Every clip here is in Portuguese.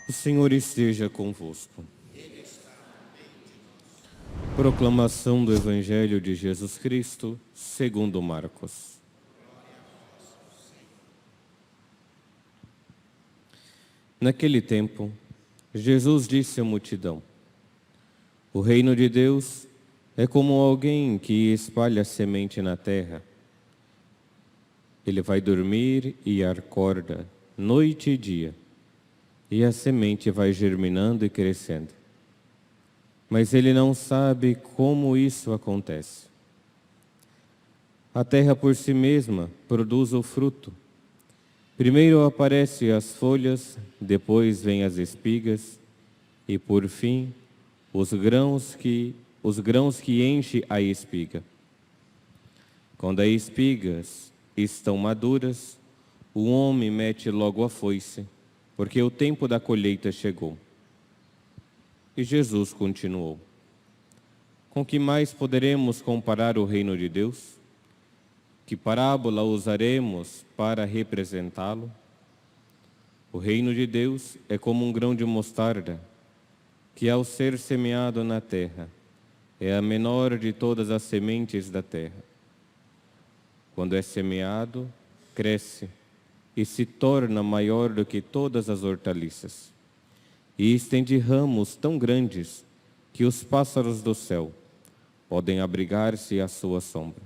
O Senhor esteja convosco. Proclamação do Evangelho de Jesus Cristo, segundo Marcos. Naquele tempo, Jesus disse à multidão: o reino de Deus é como alguém que espalha semente na terra. Ele vai dormir e acorda, noite e dia, e a semente vai germinando e crescendo. Mas ele não sabe como isso acontece. A terra por si mesma produz o fruto. Primeiro aparecem as folhas, depois vêm as espigas, e por fim os grãos que enchem a espiga. Quando as espigas estão maduras, o homem mete logo a foice, porque o tempo da colheita chegou. E Jesus continuou: com que mais poderemos comparar o reino de Deus? Que parábola usaremos para representá-lo? O reino de Deus é como um grão de mostarda, que ao ser semeado na terra, é a menor de todas as sementes da terra. Quando é semeado, cresce e se torna maior do que todas as hortaliças, e estende ramos tão grandes que os pássaros do céu podem abrigar-se à sua sombra.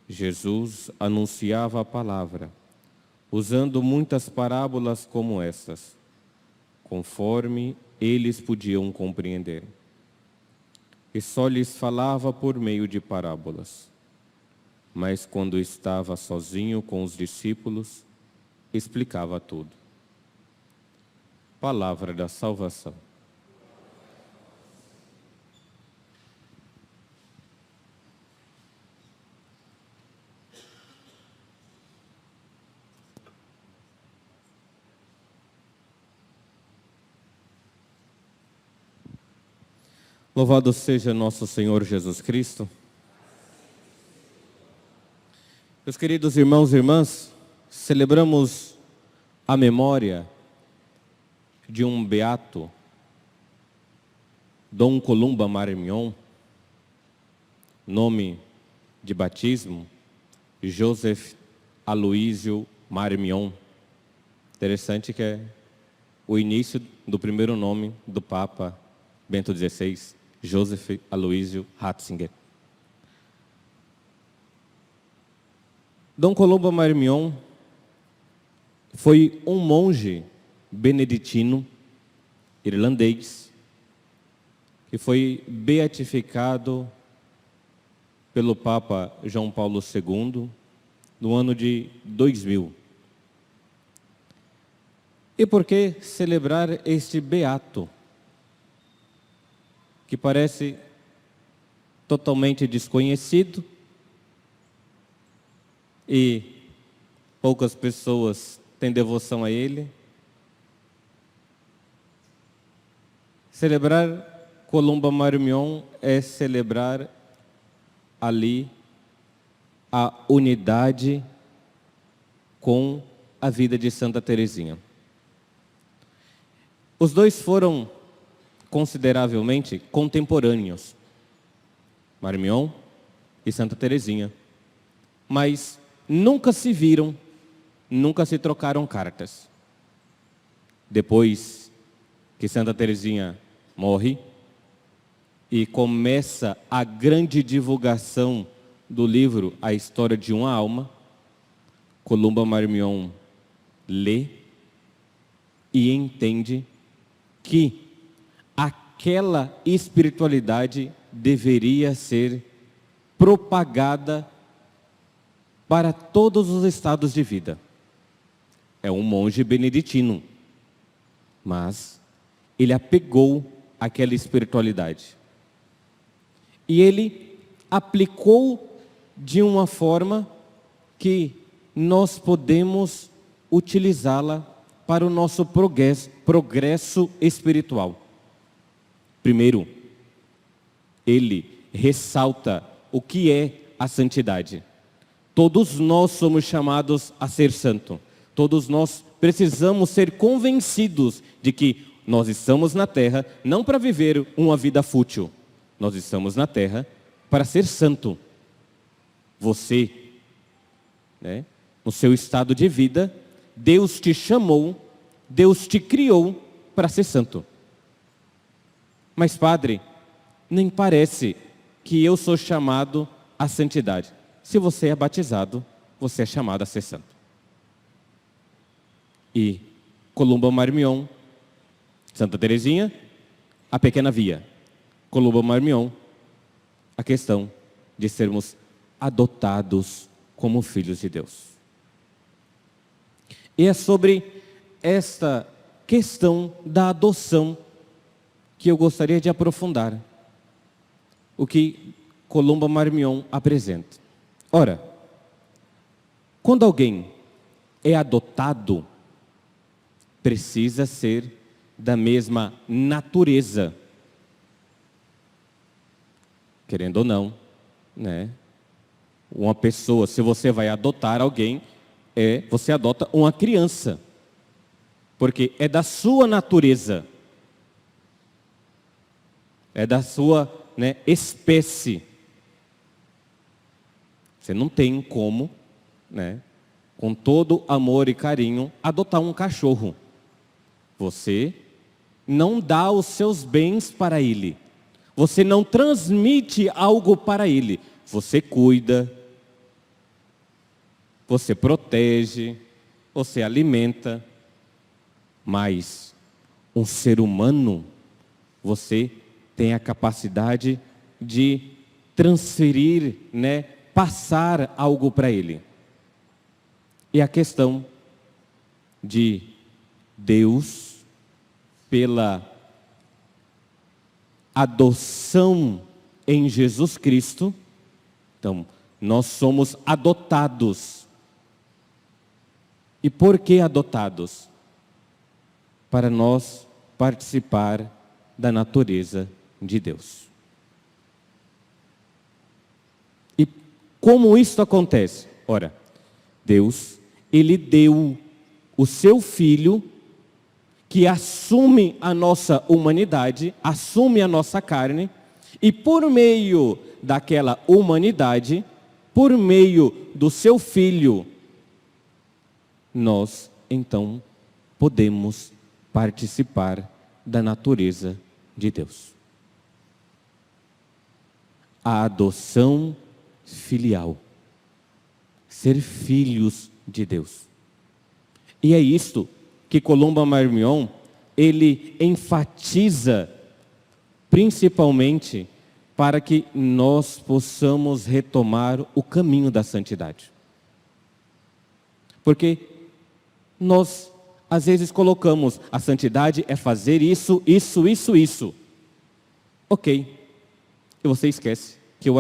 Jesus anunciava a palavra, usando muitas parábolas como essas, conforme eles podiam compreender. E só lhes falava por meio de parábolas. Mas quando estava sozinho com os discípulos, explicava tudo. Palavra da salvação. Louvado seja nosso Senhor Jesus Cristo. Meus queridos irmãos e irmãs, celebramos a memória de um beato, Dom Columba Marmion, nome de batismo, Joseph Aloísio Marmion. Interessante que é o início do primeiro nome do Papa Bento XVI, Joseph Aloísio Ratzinger. Dom Columba Marmion foi um monge beneditino irlandês que foi beatificado pelo Papa João Paulo II no ano de 2000. E por que celebrar este beato, que parece totalmente desconhecido e poucas pessoas têm devoção a ele? Celebrar Columba Marmion é celebrar ali a unidade com a vida de Santa Teresinha. Os dois foram consideravelmente contemporâneos, Marmion e Santa Teresinha, mas nunca se viram, nunca se trocaram cartas. Depois que Santa Teresinha morre e começa a grande divulgação do livro A História de uma Alma, Columba Marmion lê e entende que aquela espiritualidade deveria ser propagada para todos os estados de vida. É um monge beneditino, mas ele apegou àquela espiritualidade. E ele aplicou de uma forma que nós podemos utilizá-la para o nosso progresso espiritual. Primeiro, ele ressalta o que é a santidade. Todos nós somos chamados a ser santo. Todos nós precisamos ser convencidos de que nós estamos na terra não para viver uma vida fútil. Nós estamos na terra para ser santo. Você, no seu estado de vida, Deus te chamou, Deus te criou para ser santo. Mas, padre, nem parece que eu sou chamado à santidade. Se você é batizado, você é chamado a ser santo. E Columba Marmion, Santa Teresinha, a pequena via. Columba Marmion, a questão de sermos adotados como filhos de Deus. E é sobre esta questão da adoção que eu gostaria de aprofundar o que Columba Marmion apresenta. Ora, quando alguém é adotado, precisa ser da mesma natureza. Querendo ou não, uma pessoa, se você vai adotar alguém, você adota uma criança, porque é da sua natureza, é da sua espécie. Você não tem como, com todo amor e carinho, adotar um cachorro. Você não dá os seus bens para ele. Você não transmite algo para ele. Você cuida, você protege, você alimenta. Mas um ser humano, você tem a capacidade de transferir, passar algo para ele. E a questão de Deus, pela adoção em Jesus Cristo, então, nós somos adotados. E por que adotados? Para nós participar da natureza de Deus. E como isso acontece? Ora, Deus, Ele deu o seu Filho, que assume a nossa humanidade, assume a nossa carne, e por meio daquela humanidade, por meio do seu Filho, nós, então, podemos participar da natureza de Deus. A adoção filial. Ser filhos de Deus. E é isto que Columba Marmion, ele enfatiza principalmente para que nós possamos retomar o caminho da santidade. Porque nós, às vezes, colocamos a santidade é fazer isso, isso, isso, isso. Ok. E você esquece que o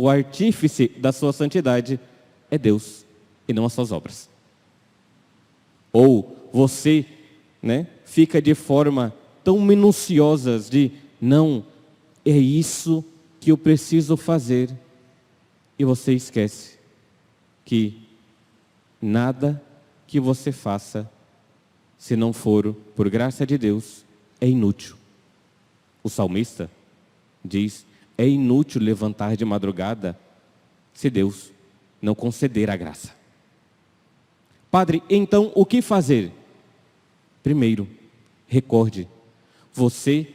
artífice da sua santidade é Deus e não as suas obras. Ou você, fica de forma tão minuciosa de, não, é isso que eu preciso fazer. E você esquece que nada que você faça, se não for por graça de Deus, é inútil. O salmista diz, é inútil levantar de madrugada se Deus não conceder a graça. Padre, então o que fazer? Primeiro, recorde, você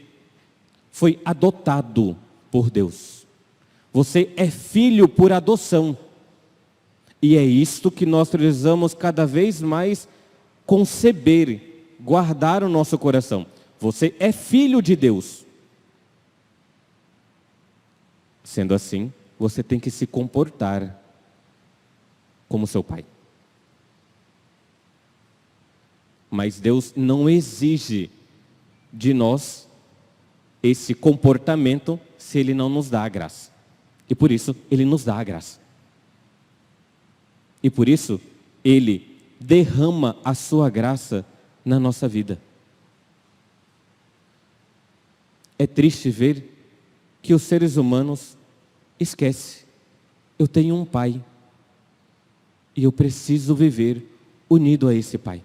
foi adotado por Deus. Você é filho por adoção. E é isto que nós precisamos cada vez mais conceber, guardar no nosso coração. Você é filho de Deus. Sendo assim, você tem que se comportar como seu pai. Mas Deus não exige de nós esse comportamento se Ele não nos dá a graça. E por isso, Ele nos dá a graça. E por isso, Ele derrama a sua graça na nossa vida. É triste ver que os seres humanos esquecem. Eu tenho um pai. E eu preciso viver unido a esse pai.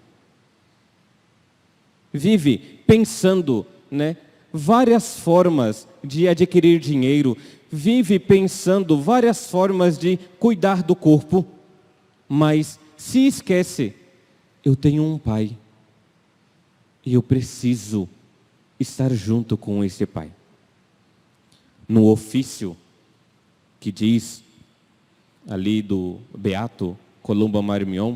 Vive pensando, várias formas de adquirir dinheiro. Vive pensando várias formas de cuidar do corpo. Mas se esquece, eu tenho um pai. E eu preciso estar junto com esse pai. No ofício que diz ali do Beato Columba Marmion,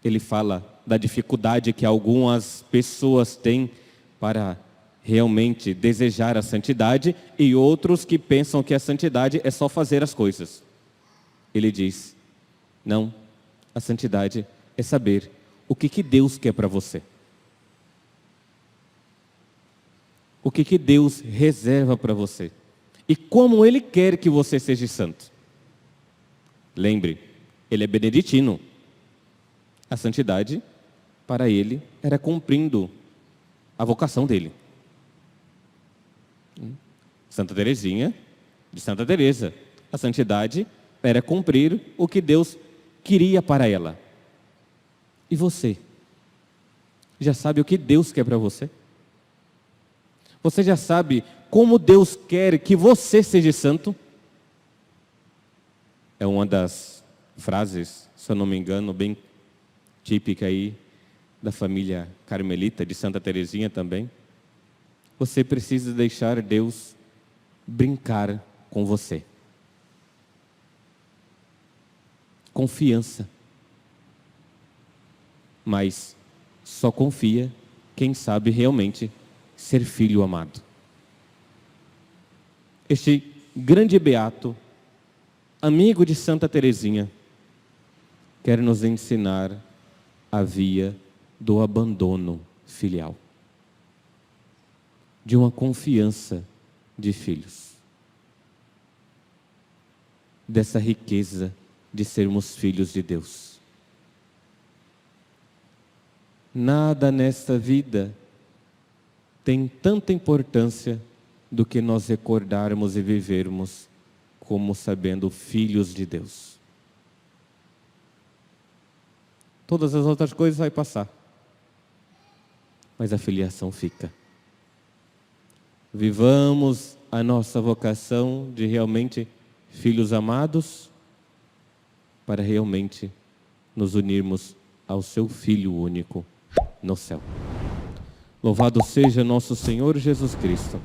ele fala da dificuldade que algumas pessoas têm para realmente desejar a santidade e outros que pensam que a santidade é só fazer as coisas. Ele diz, não, a santidade é saber o que Deus quer para você. O que Deus reserva para você. E como Ele quer que você seja santo. Lembre, Ele é beneditino. A santidade, para Ele, era cumprindo a vocação dele. Santa Teresinha, de Santa Teresa. A santidade era cumprir o que Deus queria para ela. E você? Já sabe o que Deus quer para você? Você já sabe como Deus quer que você seja santo? É uma das frases, se eu não me engano, bem típica aí da família carmelita, de Santa Teresinha também. Você precisa deixar Deus brincar com você. Confiança. Mas só confia quem sabe realmente ser filho amado. Este grande beato, amigo de Santa Teresinha, quer nos ensinar a via do abandono filial, de uma confiança de filhos, dessa riqueza de sermos filhos de Deus. Nada nesta vida tem tanta importância do que nós recordarmos e vivermos como sabendo filhos de Deus. Todas as outras coisas vai passar, mas a filiação fica. Vivamos a nossa vocação de realmente filhos amados, para realmente nos unirmos ao seu Filho único no céu. Louvado seja nosso Senhor Jesus Cristo.